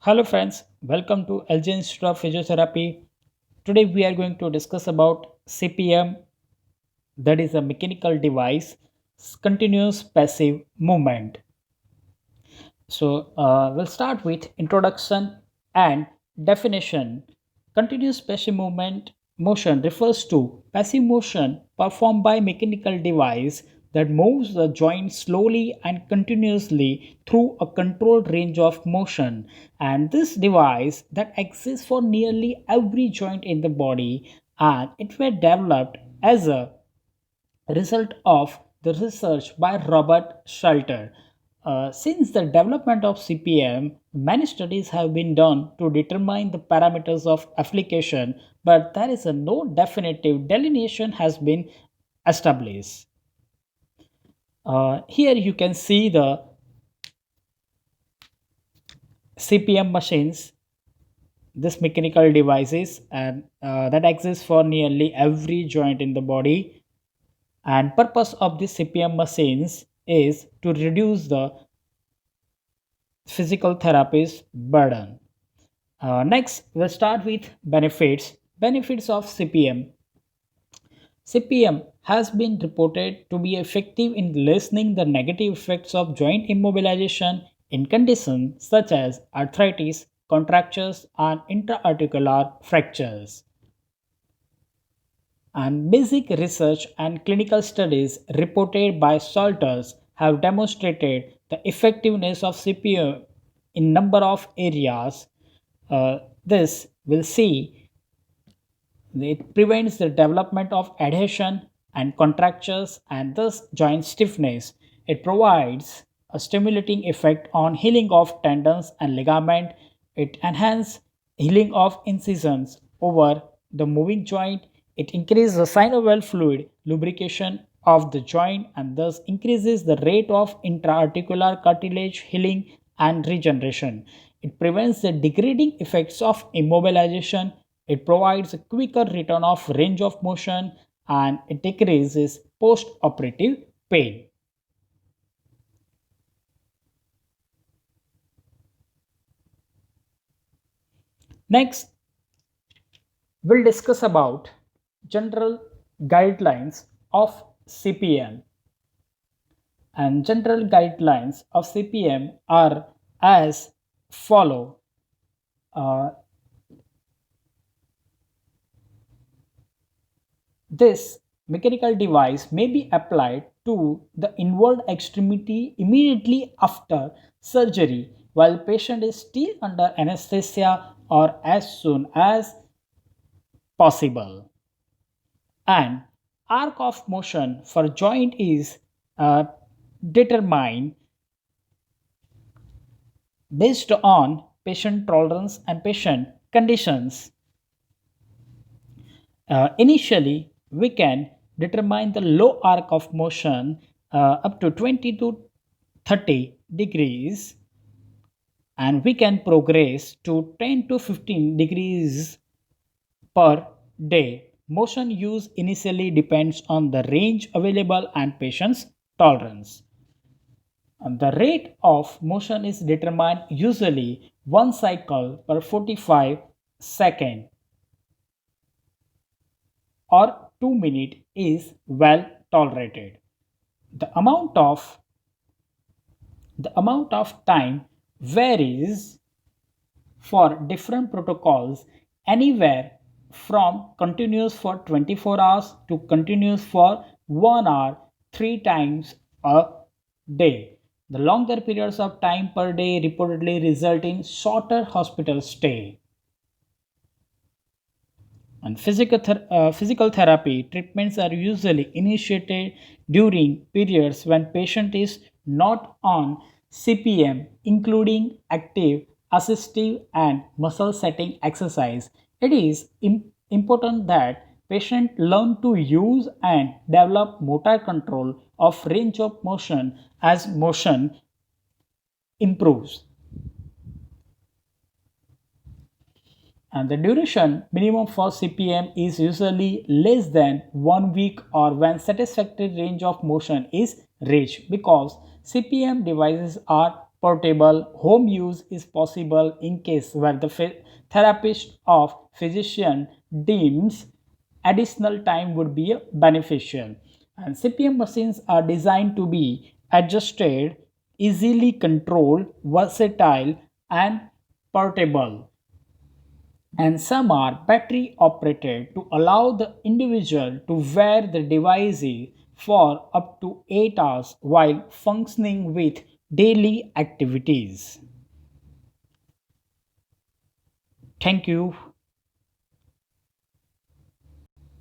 Hello friends, welcome to LG Institute of Physiotherapy. Today we are going to discuss about CPM, that is a mechanical device, continuous passive movement. We'll start with introduction and definition. Continuous passive movement motion refers to passive motion performed by mechanical device that moves the joint slowly and continuously through a controlled range of motion. And this device that exists for nearly every joint in the body, and it were developed as a result of the research by Robert Schulter. Since the development of CPM, many studies have been done to determine the parameters of application, but there is no definitive delineation has been established. Here you can see the CPM machines, this mechanical devices, and that exists for nearly every joint in the body. And purpose of the CPM machines is to reduce the physical therapy's burden. Next, we'll start with benefits. Benefits of CPM. CPM has been reported to be effective in lessening the negative effects of joint immobilization in conditions such as arthritis, contractures, and intra-articular fractures. And basic research and clinical studies reported by Salters have demonstrated the effectiveness of CPM in number of areas. This will see it prevents the development of adhesion and contractures and thus joint stiffness. It provides a stimulating effect on healing of tendons and ligament. It enhances healing of incisions over the moving joint. It increases the synovial fluid lubrication of the joint and thus increases the rate of intra-articular cartilage healing and regeneration. It prevents the degrading effects of immobilization. It provides a quicker return of range of motion and it decreases post-operative pain. Next, we'll discuss about general guidelines of CPM. And general guidelines of CPM are as follow. Uh, This mechanical device may be applied to the involved extremity immediately after surgery while patient is still under anesthesia or as soon as possible. And arc of motion for joint is uh, determined based on patient tolerance and patient conditions. Initially, we can determine the low arc of motion up to 20 to 30 degrees, and we can progress to 10 to 15 degrees per day. Motion use initially depends on the range available and patient's tolerance. And the rate of motion is determined usually one cycle per 45 seconds or 2 minutes is well tolerated. The amount of time varies for different protocols anywhere from continuous for 24 hours to continuous for 1 hour 3 times a day. The longer periods of time per day reportedly result in shorter hospital stay. And physical therapy treatments are usually initiated during periods when patient is not on CPM, including active, assistive, and muscle setting exercise. It is important that patient learn to use and develop motor control of range of motion as motion improves. And the duration minimum for CPM is usually less than 1 week or when satisfactory range of motion is reached because CPM devices are portable home use is possible in case where the therapist of physician deems additional time would be beneficial. And CPM machines are designed to be adjusted, easily controlled, versatile, and portable. And some are battery operated to allow the individual to wear the devices for up to 8 hours while functioning with daily activities. Thank you.